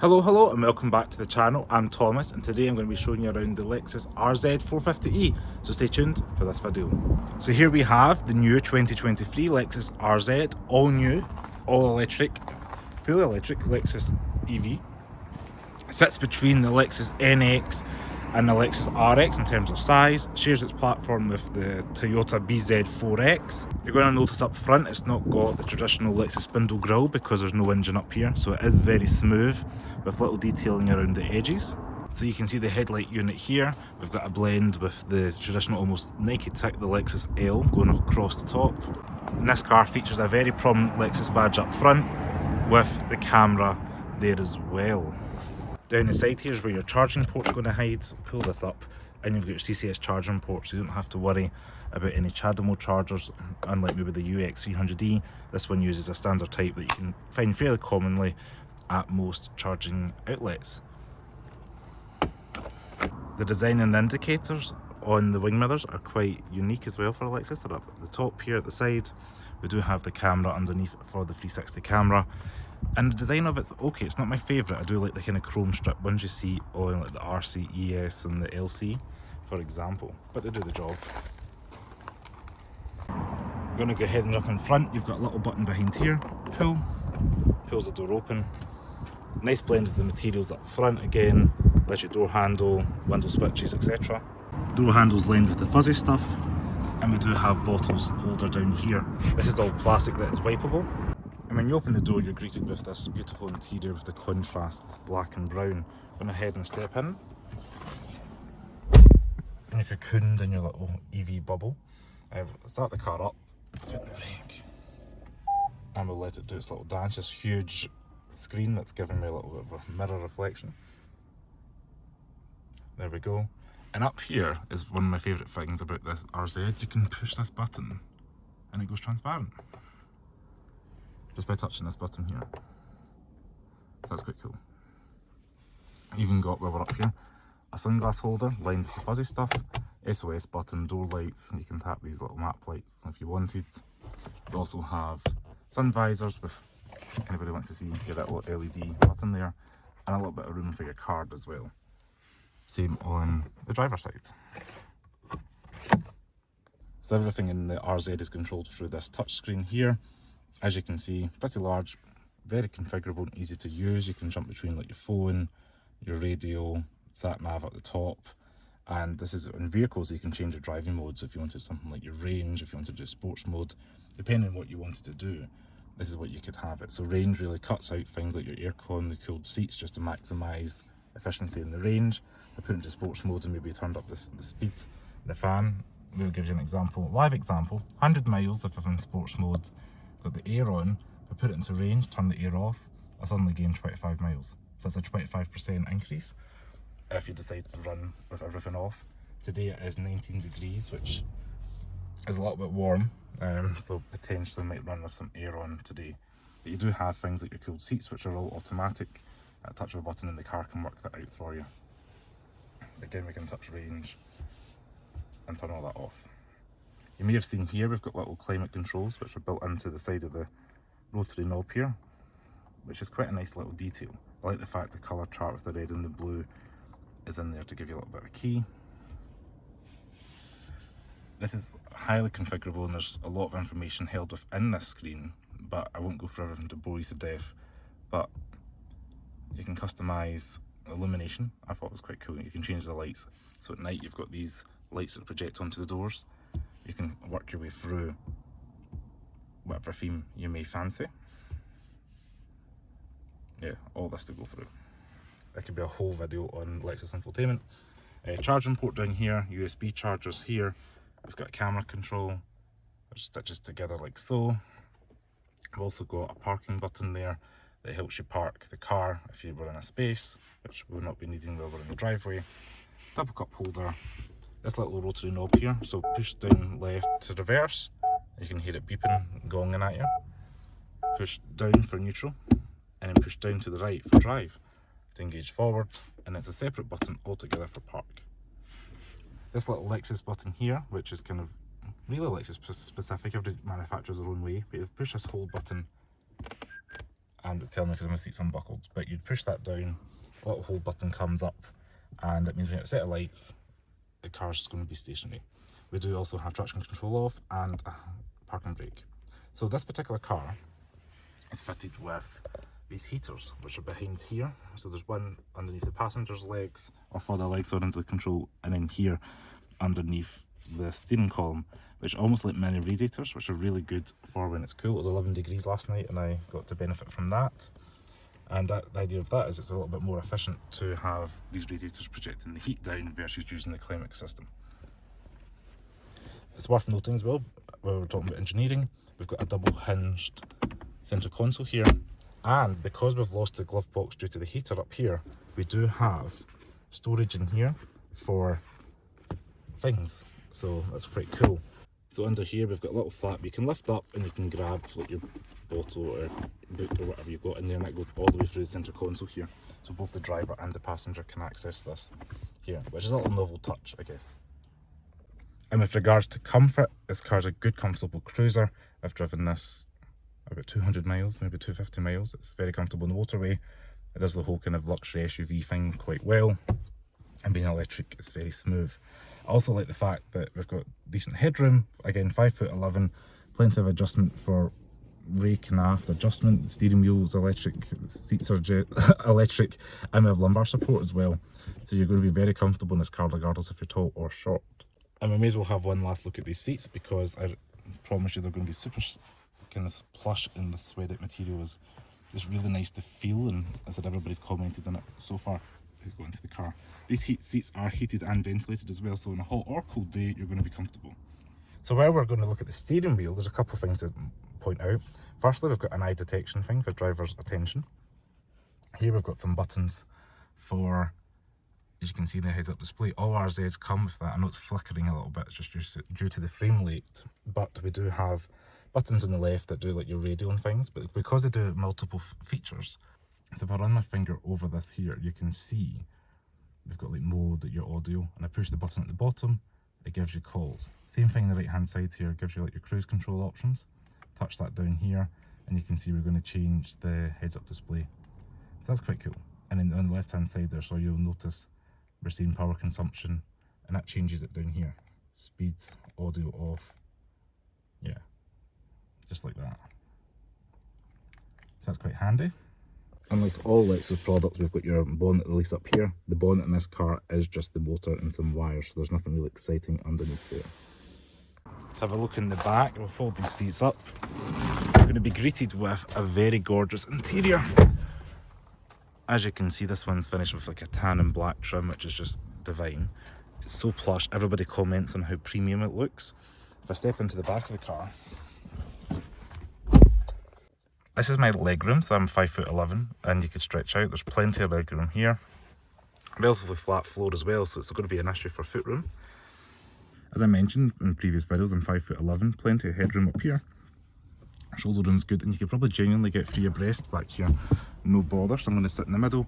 Hello and welcome back to the channel. I'm Thomas and today I'm going to be showing you around the Lexus RZ 450e, so stay tuned for this video. So here we have the new 2023 Lexus RZ, all new, all electric, fully electric Lexus EV. It sits between the Lexus NX and the Lexus RX in terms of size, shares its platform with the Toyota BZ4X. You're going to notice up front it's not got the traditional Lexus spindle grille because there's no engine up here, so it is very smooth with little detailing around the edges. So you can see the headlight unit here. We've got a blend with the traditional almost Nike tick, the Lexus L going across the top. And this car features a very prominent Lexus badge up front with the camera there as well. Down the side here is where your charging port's going to hide. So pull this up and you've got your CCS charging port, so you don't have to worry about any CHAdeMO chargers. Unlike maybe the UX300E, this one uses a standard type that you can find fairly commonly at most charging outlets. The design and the indicators on the wing mirrors are quite unique as well for a Lexus. They're up at the top here at the side. We do have the camera underneath for the 360 camera. And the design of it's okay, it's not my favourite. I do like the kind of chrome strip ones you see on like the RC ES and the LC, for example, but they do the job. I'm going to go ahead and look in front. You've got a little button behind here, pulls the door open. Nice blend of the materials up front again, electric door handle, window switches, etc. Door handles lined with the fuzzy stuff, and we do have bottles holder down here. This is all plastic that is wipeable. And when you open the door, you're greeted with this beautiful interior with the contrast black and brown. Go ahead and step in. And you're cocooned in your little EV bubble. Start the car up, fit the brake, and we'll let it do its little dance. This huge screen that's giving me a little bit of a mirror reflection. There we go. And up here is one of my favourite things about this RZ. You can push this button and it goes transparent. Just by touching this button here. So that's quite cool. Even got, while we're up here, a sunglass holder lined with the fuzzy stuff, SOS button, door lights, and you can tap these little map lights if you wanted. We also have sun visors with anybody wants to see your little LED button there, and a little bit of room for your card as well. Same on the driver's side. So everything in the RZ is controlled through this touchscreen here. As you can see, pretty large, very configurable and easy to use. You can jump between like your phone, your radio, sat nav at the top, and this is on vehicles, so you can change your driving modes if you wanted something like your range, if you wanted to do sports mode, depending on what you wanted to do. This is what you could have it. So range really cuts out things like your aircon, the cooled seats, just to maximise efficiency in the range. I put it into sports mode and maybe turned up the speed, the fan. We'll give you an example, live example, 100 miles if I'm in sports mode. Got the air on, if I put it into range, turn the air off, I suddenly gain 25 miles. So that's a 25% increase if you decide to run with everything off. Today it is 19 degrees, which is a little bit warm, so potentially might run with some air on today. But you do have things like your cooled seats, which are all automatic. A touch of a button in the car can work that out for you. Again, we can touch range and turn all that off. You may have seen here we've got little climate controls which are built into the side of the rotary knob here, which is quite a nice little detail. I like the fact the colour chart with the red and the blue is in there to give you a little bit of a key. This is highly configurable and there's a lot of information held within this screen, but I won't go through everything to bore you to death. But you can customise illumination. I thought it was quite cool. You can change the lights. So at night you've got these lights that project onto the doors. You can work your way through whatever theme you may fancy. Yeah, all this to go through. That could be a whole video on Lexus Infotainment. Charging port down here, USB chargers here. We've got camera control, which stitches together like so. We've also got a parking button there that helps you park the car if you were in a space, which we will not be needing while we're in the driveway. Double cup holder. This little rotary knob here, so push down left to reverse, you can hear it beeping, gonging at you. Push down for neutral, and then push down to the right for drive to engage forward, and it's a separate button altogether for park. This little Lexus button here, which is kind of really Lexus specific, every manufacturer's their own way, but if you push this hold button and it's telling me because my seat's unbuckled. But you push that down, a little hold button comes up, and it means when you have a set of lights, the car's going to be stationary. We do also have traction control off and a parking brake. So this particular car is fitted with these heaters, which are behind here. So there's one underneath the passenger's legs, or further legs on into the control, and then here underneath the steering column, which are almost like mini radiators, which are really good for when it's cool. It was 11 degrees last night and I got to benefit from that. And the idea of that is it's a little bit more efficient to have these radiators projecting the heat down versus using the climate system. It's worth noting as well, when we're talking about engineering, we've got a double hinged centre console here, and because we've lost the glove box due to the heater up here, we do have storage in here for things, so that's pretty cool. So under here we've got a little flap you can lift up and you can grab like your bottle or book or whatever you've got in there, and that goes all the way through the centre console here, so both the driver and the passenger can access this here, which is a little novel touch, I guess. And with regards to comfort, this car's a good comfortable cruiser. I've driven this about 200 miles, maybe 250 miles. It's very comfortable on the motorway. It does the whole kind of luxury SUV thing quite well, and being electric, it's very smooth. I also like the fact that we've got decent headroom, again 5'11", plenty of adjustment for rake and aft adjustment, steering wheel's electric, seats are electric, and we have lumbar support as well. So you're going to be very comfortable in this car regardless if you're tall or short. And we may as well have one last look at these seats, because I promise you they're going to be super kind of plush, and the suede material is just really nice to feel, and as I said, everybody's commented on it so far who's got into the car. These seats are heated and ventilated as well, so on a hot or cold day you're going to be comfortable. So while we're going to look at the steering wheel, there's a couple of things to point out. Firstly, we've got an eye detection thing for driver's attention. Here we've got some buttons for, as you can see in the heads-up display, all RZs come with that. I know it's flickering a little bit, it's just due to the frame rate, but we do have buttons on the left that do like your radio and things, but because they do multiple features, so if I run my finger over this here, you can see we've got like mode, your audio, and I push the button at the bottom, it gives you calls. Same thing on the right hand side here, gives you like your cruise control options. Touch that down here and you can see we're going to change the heads-up display. So that's quite cool. And then on the left hand side there, so you'll notice we're seeing power consumption, and that changes it down here. Speed, audio off, yeah, just like that. So that's quite handy. Unlike all Lexus products, we've got your bonnet release up here. The bonnet in this car is just the motor and some wires, so there's nothing really exciting underneath there. Let's have a look in the back. We'll fold these seats up. We're going to be greeted with a very gorgeous interior. As you can see, this one's finished with like a tan and black trim, which is just divine. It's so plush. Everybody comments on how premium it looks. If I step into the back of the car, this is my legroom, so I'm 5'11", and you could stretch out. There's plenty of legroom here. Relatively flat floor as well, so it's going to be an issue for footroom. As I mentioned in previous videos, I'm 5'11", plenty of headroom up here. Shoulder room's good, and you could probably genuinely get free abreast back here, no bother. So I'm going to sit in the middle.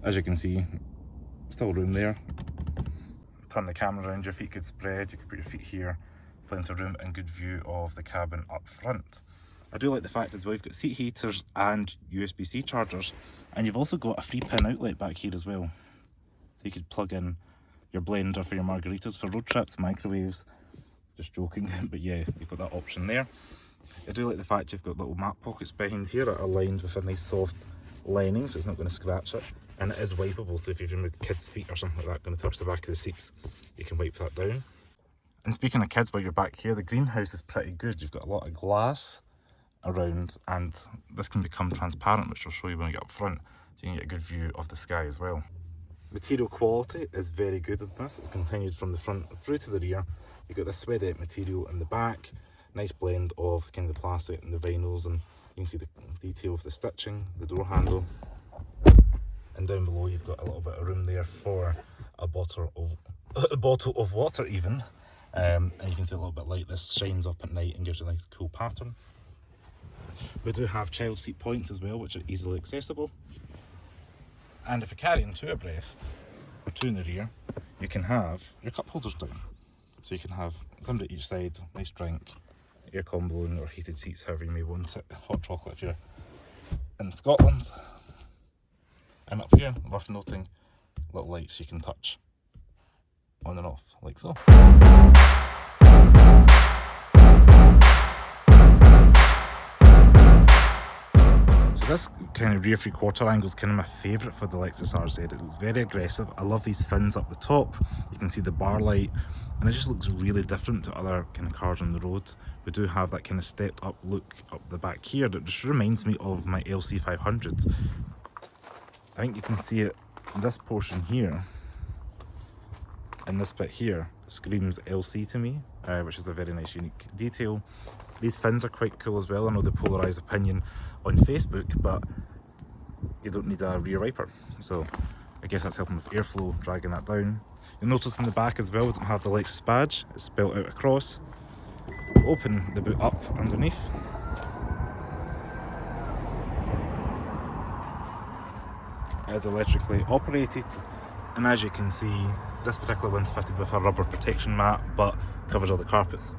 As you can see, still room there. Turn the camera around, your feet could spread, you could put your feet here. Plenty of room and good view of the cabin up front. I do like the fact as well you've got seat heaters and USB-C chargers, and you've also got a free pin outlet back here as well. So you could plug in your blender for your margaritas for road trips, microwaves, just joking, but yeah, you've got that option there. I do like the fact you've got little map pockets behind here that are lined with a nice soft lining, so it's not going to scratch it, and it is wipeable, so if you've removed kids' feet or something like that going to touch the back of the seats, you can wipe that down. And speaking of kids, while you're back here, the greenhouse is pretty good. You've got a lot of glass around, and this can become transparent, which I'll show you when we get up front, so you can get a good view of the sky as well. Material quality is very good in this. It's continued from the front through to the rear. You've got this suede material in the back, nice blend of kind of the plastic and the vinyls, and you can see the detail of the stitching, the door handle, and down below you've got a little bit of room there for a bottle of water even. And you can see a little bit light, this shines up at night and gives you a nice cool pattern. We do have child seat points as well, which are easily accessible. And if you're carrying two abreast, or two in the rear, you can have your cup holders down. So you can have somebody at each side, nice drink, aircon blowing or heated seats, however you may want it. Hot chocolate if you're in Scotland. And up here, worth noting, little lights you can touch on and off, like so. This kind of rear 3/4 angle is kind of my favourite for the Lexus RZ. It looks very aggressive. I love these fins up the top. You can see the bar light, and it just looks really different to other kind of cars on the road. We do have that kind of stepped up look up the back here that just reminds me of my LC 500. I think you can see it in this portion here, and this bit here screams LC to me, which is a very nice unique detail. These fins are quite cool as well. I know the polarised opinion on Facebook, but you don't need a rear wiper, so I guess that's helping with airflow, dragging that down. You'll notice in the back as well, we don't have the Lexus badge, it's spelled out across. Open the boot up underneath. It is electrically operated, and as you can see, this particular one's fitted with a rubber protection mat, but covers all the carpets.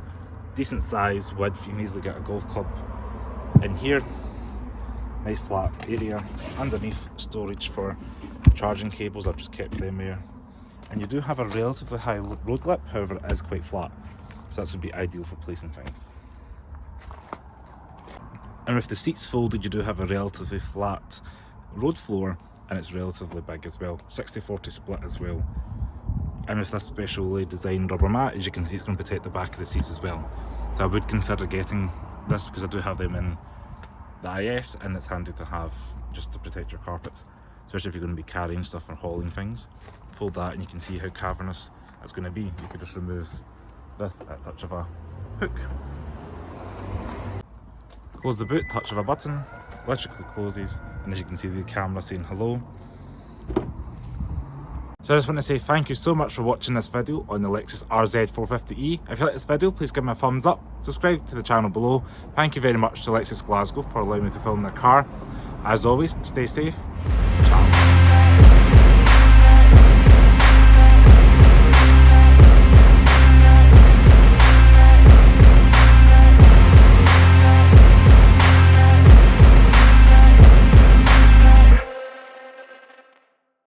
Decent size, width, you can easily get a golf club in here. Nice flat area. Underneath, storage for charging cables, I've just kept them there. And you do have a relatively high road lip, however it is quite flat, so that's going to be ideal for placing things. And with the seats folded, you do have a relatively flat road floor, and it's relatively big as well, 60-40 split as well. And with this specially designed rubber mat, as you can see, it's going to protect the back of the seats as well. So I would consider getting this because I do have them in the IS, and it's handy to have just to protect your carpets, especially if you're going to be carrying stuff or hauling things. Fold that and you can see how cavernous it's going to be. You could just remove this at a touch of a hook. Close the boot, touch of a button, electrically closes, and as you can see the camera saying hello. So I just want to say thank you so much for watching this video on the Lexus RZ 450e. If you like this video, please give me a thumbs up, subscribe to the channel below. Thank you very much to Lexus Glasgow for allowing me to film their car. As always, stay safe.